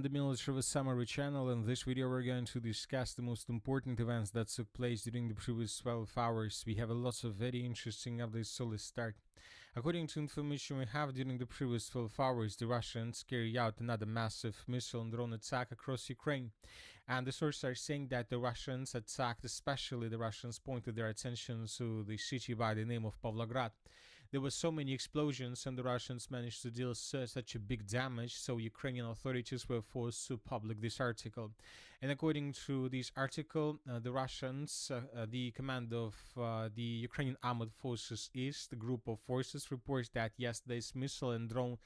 The military summary channel. In this video we're going to discuss the most important events that took place during the previous 12 hours. We have a lot of very interesting updates, so let's start. According to information we have, during the previous 12 hours the Russians carried out another massive missile and drone attack across Ukraine, and the sources are saying that the Russians attacked, especially the Russians pointed their attention to the city by the name of Pavlohrad. There were so many explosions and the Russians managed to deal such a big damage, so Ukrainian authorities were forced to publish this article. And according to this article, the Russians, the command of the Ukrainian Armed Forces East, the group of forces, reports that yesterday's missile and drone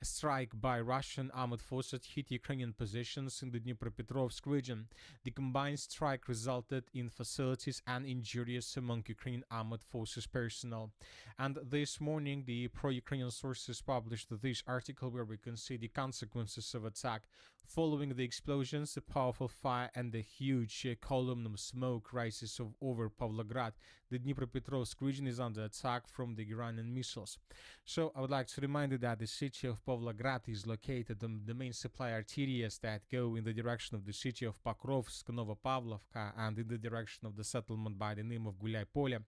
strike by Russian armed forces hit Ukrainian positions in the Dnipropetrovsk region. The combined strike resulted in fatalities and injuries among Ukrainian armed forces personnel. And this morning, the pro-Ukrainian sources published this article where we can see the consequences of attack. Following the explosions, a powerful fire and a huge column of smoke rises over Pavlohrad. The Dnipropetrovsk region is under attack from the Iranian missiles. So I would like to remind you that the city of Pavlohrad is located on the main supply arterials that go in the direction of the city of Pokrovsk, Novopavlovka, and in the direction of the settlement by the name of Gulyai-Polye.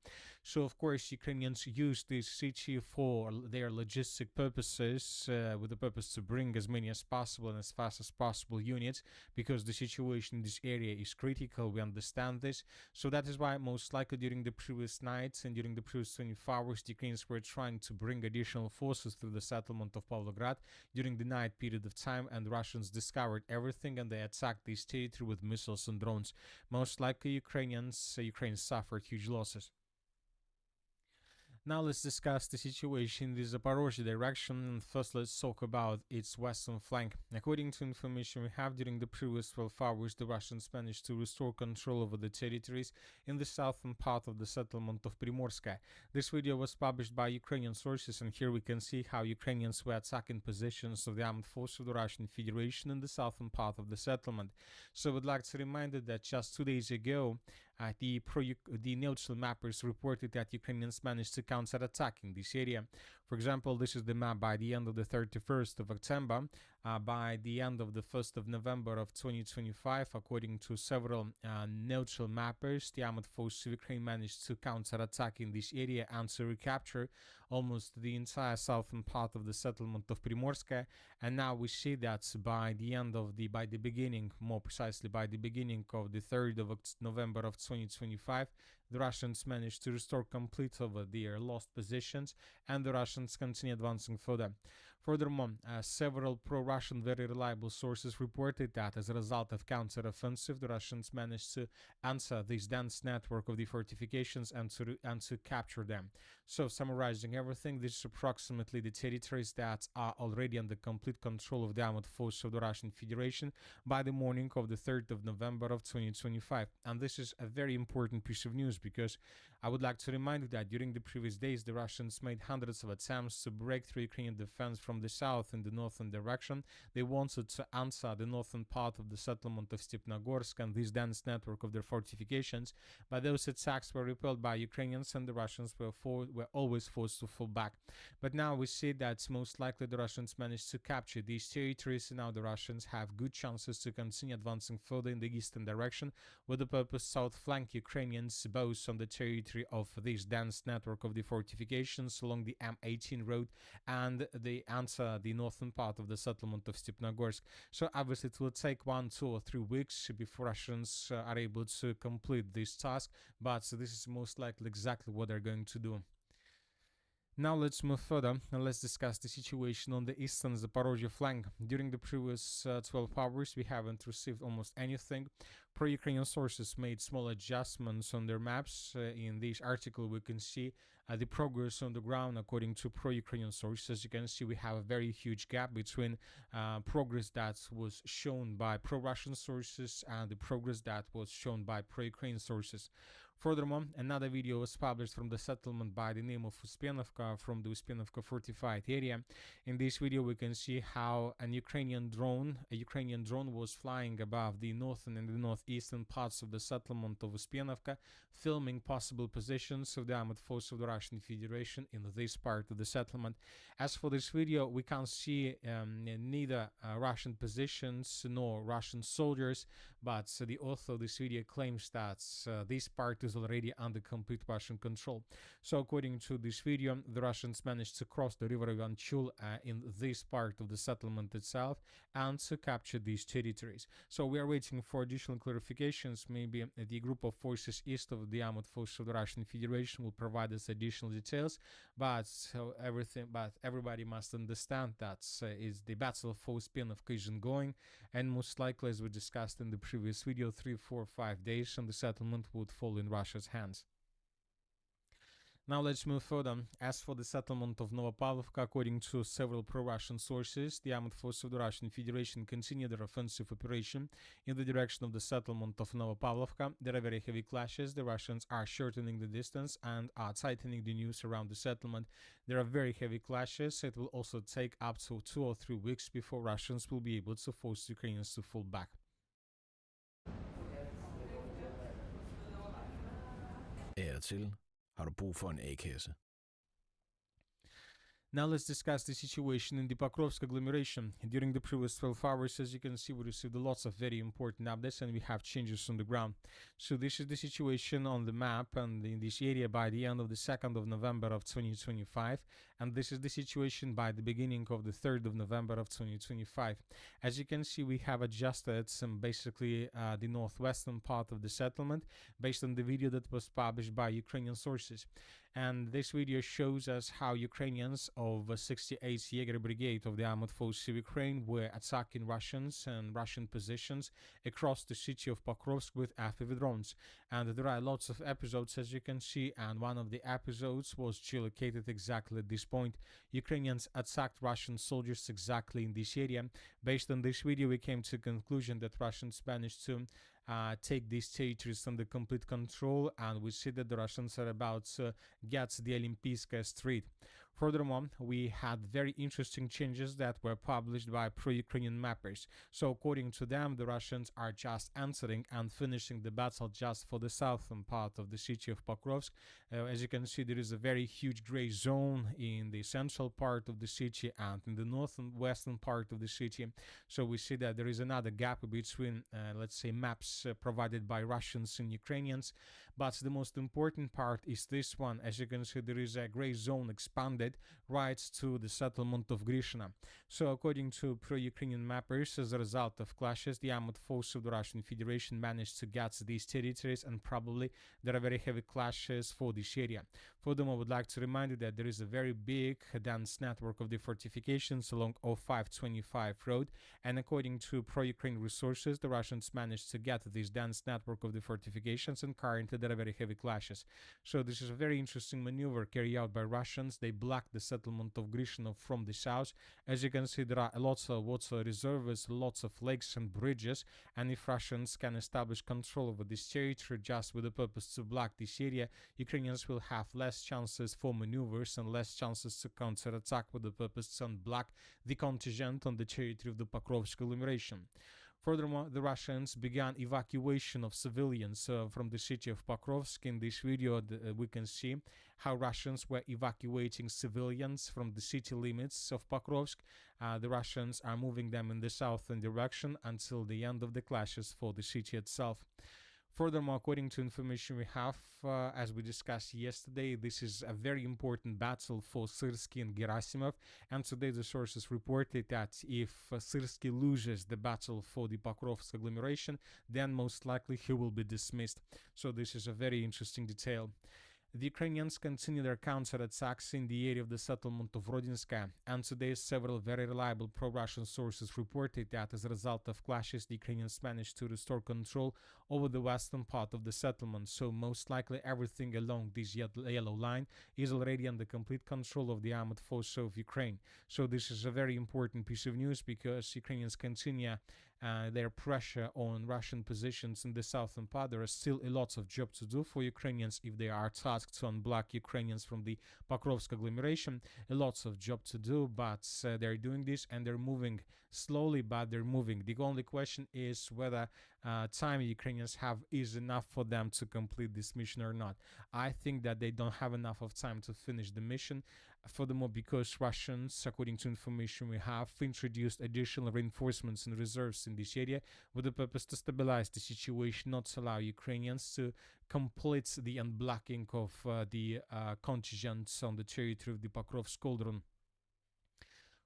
So of course Ukrainians use this city for their logistic purposes, with the purpose to bring as many as possible and as fast as possible units, because the situation in this area is critical. We understand this. So that is why most likely during the previous nights and during the previous 24 hours the Ukrainians were trying to bring additional forces through the settlement of Pavlohrad during the night period of time, and the Russians discovered everything and they attacked this territory with missiles and drones. Most likely Ukraine suffered huge losses. Now let's discuss the situation in the Zaporozhye direction, and first let's talk about its western flank. According to information we have, during the previous 12 hours the Russians managed to restore control over the territories in the southern part of the settlement of Primorskaya. This video was published by Ukrainian sources, and here we can see how Ukrainians were attacking positions of the armed forces of the Russian Federation in the southern part of the settlement. So I would like to remind you that just 2 days ago the neutral mappers reported that Ukrainians managed to counterattack in this area. For example, this is the map by the end of the 31st of October. By the end of the 1st of November of 2025, according to several neutral mappers, the armed forces of Ukraine managed to counterattack in this area and to recapture almost the entire southern part of the settlement of Primorskaya. And now we see that by the beginning of the 3rd of November of 2025, the Russians managed to restore complete over their lost positions, and the Russians continue advancing further. Furthermore, several pro-Russian very reliable sources reported that as a result of counter-offensive, the Russians managed to answer this dense network of the fortifications and to capture them. So summarizing everything, this is approximately the territories that are already under complete control of the armed forces of the Russian Federation by the morning of the 3rd of November of 2025. And this is a very important piece of news, because I would like to remind you that during the previous days the Russians made hundreds of attempts to break through Ukrainian defense from the south in the northern direction. They wanted to answer the northern part of the settlement of Stepnogorsk and this dense network of their fortifications, but those attacks were repelled by Ukrainians and the Russians were always forced to fall back. But now we see that most likely the Russians managed to capture these territories, and now the Russians have good chances to continue advancing further in the eastern direction with the purpose south flank Ukrainians both on the territory of this dense network of the fortifications along the M18 road, and they answer the northern part of the settlement of Stepnogorsk. So obviously it will take 1, 2 or 3 weeks before Russians are able to complete this task, but this is most likely exactly what they're going to do. Now let's move further and let's discuss the situation on the eastern Zaporozhye flank. During the previous 12 hours we haven't received almost anything. Pro-Ukrainian sources made small adjustments on their maps. In this article we can see the progress on the ground according to pro-Ukrainian sources. As you can see, we have a very huge gap between progress that was shown by pro-Russian sources and the progress that was shown by pro-Ukrainian sources. Furthermore, another video was published from the settlement by the name of Uspenovka from the Uspenovka fortified area. In this video, we can see how a Ukrainian drone was flying above the northern and the northeastern parts of the settlement of Uspenovka, filming possible positions of the armed force of the Russian Federation in this part of the settlement. As for this video, we can't see neither Russian positions nor Russian soldiers, but the author of this video claims that this part is already under complete Russian control. So according to this video, the Russians managed to cross the river Ivanchul in this part of the settlement itself and to capture these territories. So we are waiting for additional clarifications. Maybe the group of forces east of the armed forces of the Russian Federation will provide us additional details, but everybody must understand that is the battle for Uspenovka is ongoing, and most likely, as we discussed in the previous video, 3, 4, 5 days and the settlement would fall in Russia's hands. Now let's move further. As for the settlement of Novopavlovka, according to several pro-Russian sources, the armed forces of the Russian Federation continue their offensive operation in the direction of the settlement of Novopavlovka. There are very heavy clashes. The Russians are shortening the distance and are tightening the noose around the settlement. There are very heavy clashes. It will also take up to 2 or 3 weeks before Russians will be able to force Ukrainians to fall back. Har du brug for en A-kasse? Now let's discuss the situation in the Pokrovsk agglomeration. During the previous 12 hours, as you can see, we received lots of very important updates and we have changes on the ground. So this is the situation on the map and in this area by the end of the 2nd of November of 2025. And this is the situation by the beginning of the 3rd of November of 2025. As you can see, we have adjusted basically the northwestern part of the settlement based on the video that was published by Ukrainian sources. And this video shows us how Ukrainians of 68th Jaeger Brigade of the Armored Forces of Ukraine were attacking Russians and Russian positions across the city of Pokrovsk with FPV drones. And there are lots of episodes, as you can see, and one of the episodes was geolocated exactly at this point. Ukrainians attacked Russian soldiers exactly in this area. Based on this video, we came to the conclusion that Russians managed to take these territories under complete control, and we see that the Russians are about to get the Olympiyskaya Street. Furthermore, we had very interesting changes that were published by pro-Ukrainian mappers. So according to them, the Russians are just entering and finishing the battle just for the southern part of the city of Pokrovsk. As you can see, there is a very huge gray zone in the central part of the city and in the northern western part of the city. So we see that there is another gap between, let's say, maps provided by Russians and Ukrainians. But the most important part is this one. As you can see, there is a gray zone expanded right to the settlement of Grishina. So according to pro-Ukrainian mappers, as a result of clashes, the armed forces of the Russian Federation managed to get these territories, and probably there are very heavy clashes for this area. Furthermore, I would like to remind you that there is a very big dense network of the fortifications along 0525 road, and according to pro-Ukraine resources, the Russians managed to get this dense network of the fortifications, and currently there are very heavy clashes. So this is a very interesting maneuver carried out by Russians. They blocked the settlement of Grishino from the south. As you can see, there are lots of water reservoirs, lots of lakes and bridges, and if Russians can establish control over this territory just with the purpose to block this area, Ukrainians will have less chances for maneuvers and less chances to counterattack with the purpose to unblock the contingent on the territory of the Pokrovsk agglomeration. Furthermore, the Russians began evacuation of civilians from the city of Pokrovsk. In this video, we can see how Russians were evacuating civilians from the city limits of Pokrovsk. The Russians are moving them in the southern direction until the end of the clashes for the city itself. Furthermore, according to information we have, as we discussed yesterday, this is a very important battle for Syrsky and Gerasimov, and today the sources reported that if Syrsky loses the battle for the Pokrovsk agglomeration, then most likely he will be dismissed. So this is a very interesting detail. The Ukrainians continue their counterattacks in the area of the settlement of Rodinske, and today several very reliable pro-Russian sources reported that as a result of clashes, the Ukrainians managed to restore control over the western part of the settlement. So most likely everything along this yellow line is already under complete control of the armed forces of Ukraine. So this is a very important piece of news because Ukrainians continue their pressure on Russian positions in the southern part. There is still a lot of job to do for Ukrainians if they are tasked to unblock Ukrainians from the Pokrovsk agglomeration. A lot of job to do, but they're doing this and they're moving slowly, but they're moving. The only question is whether time Ukrainians have is enough for them to complete this mission or not. I think that they don't have enough of time to finish the mission. Furthermore, because Russians, according to information we have, introduced additional reinforcements and reserves in this area with the purpose to stabilize the situation, not to allow Ukrainians to complete the unblocking of the contingents on the territory of the Pokrovsk cauldron.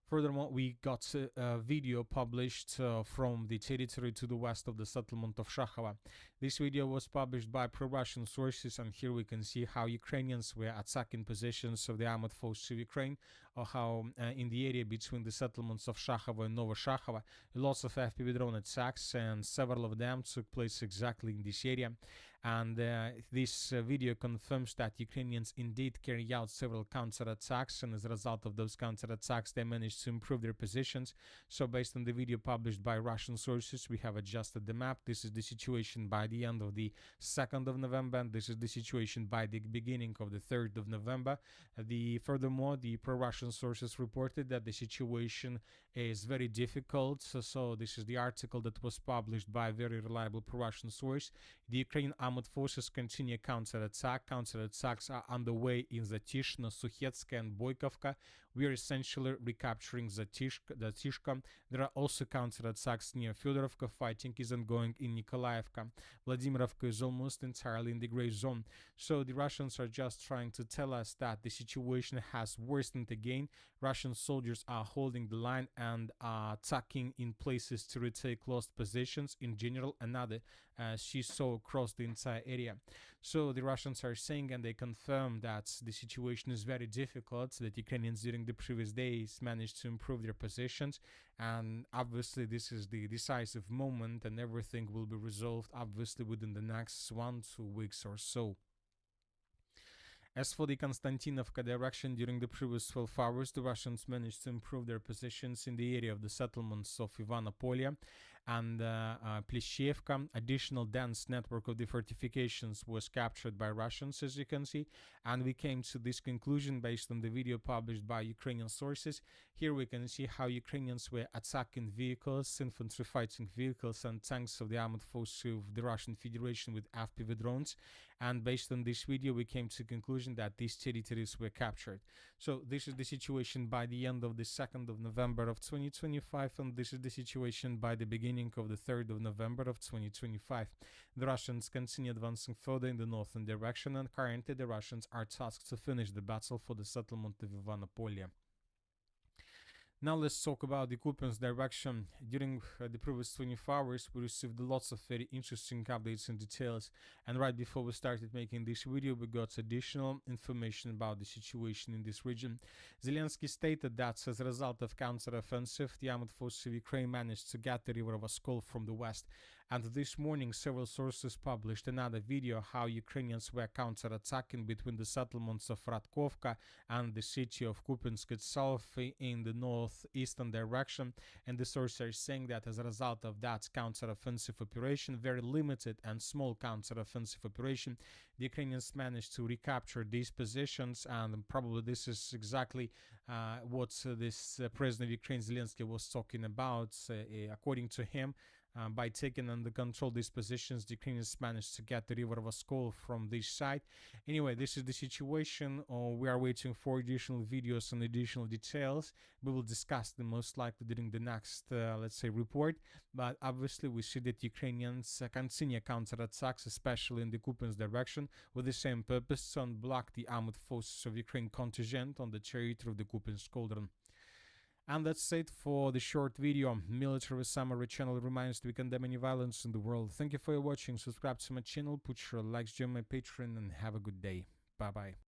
Furthermore, we got a video published from the territory to the west of the settlement of Shakhova. This video was published by pro-Russian sources, and here we can see how Ukrainians were attacking positions of the armored forces of Ukraine, or how in the area between the settlements of Shakhova and Novoshachova, lots of FPV drone attacks, and several of them took place exactly in this area. And this video confirms that Ukrainians indeed carry out several counterattacks, and as a result of those counterattacks, they managed to improve their positions. So based on the video published by Russian sources, we have adjusted the map. This is the situation by the end of the 2nd of November, and this is the situation by the beginning of the 3rd of November. Furthermore, the pro-Russian sources reported that the situation is very difficult. So this is the article that was published by a very reliable pro-Russian source. The Ukrainian armored forces continue counterattack. Counterattacks are underway in Zatishno, Sukhetsk, and Boykovka. We are essentially recapturing Zatishka. There are also counterattacks near Fyodorovka. Fighting is ongoing in Nikolaevka. Vladimirovka is almost entirely in the gray zone. So the Russians are just trying to tell us that the situation has worsened again. Russian soldiers are holding the line and are attacking in places to retake lost positions. In general, another she saw across the entire area. So the Russians are saying, and they confirm, that the situation is very difficult, that Ukrainians during the previous days managed to improve their positions, and obviously this is the decisive moment, and everything will be resolved obviously within the next 1-2 weeks or so. As for the Konstantinovka direction, during the previous 12 hours, the Russians managed to improve their positions in the area of the settlements of Ivanopolia and Pleshevka. Additional dense network of the fortifications was captured by Russians, as you can see, and we came to this conclusion based on the video published by Ukrainian sources. Here we can see how Ukrainians were attacking vehicles, infantry fighting vehicles, and tanks of the armored forces of the Russian Federation with FPV drones. And based on this video, we came to the conclusion that these territories were captured. So this is the situation by the end of the 2nd of November of 2025, and this is the situation by the beginning of the 3rd of November of 2025. The Russians continue advancing further in the northern direction, and currently the Russians are tasked to finish the battle for the settlement of Ivanopolia. Now let's talk about the Kupiansk direction. During the previous 24 hours, we received lots of very interesting updates and details. And right before we started making this video, we got additional information about the situation in this region. Zelensky stated that as a result of counteroffensive, the armored forces of Ukraine managed to get the river of Oskol from the west. And this morning, several sources published another video how Ukrainians were counterattacking between the settlements of Radkovka and the city of Kupiansk itself in the northeastern direction. And the sources are saying that as a result of that counteroffensive operation, very limited and small counteroffensive operation, the Ukrainians managed to recapture these positions. And probably this is exactly what this President of Ukraine, Zelensky, was talking about. According to him, by taking under control these positions, the Ukrainians managed to get the river of Oskol from this side. Anyway, this is the situation. We are waiting for additional videos and additional details. We will discuss them most likely during the next, let's say, report. But obviously, we see that Ukrainians continue counterattacks, especially in the Kupiansk direction, with the same purpose to unblock the armored forces of Ukraine contingent on the territory of the Kupiansk cauldron. And that's it for the short video. Military Summary channel reminds to we condemn any violence in the world. Thank you for watching. Subscribe to my channel, put your likes, join my Patreon, and have a good day. Bye bye.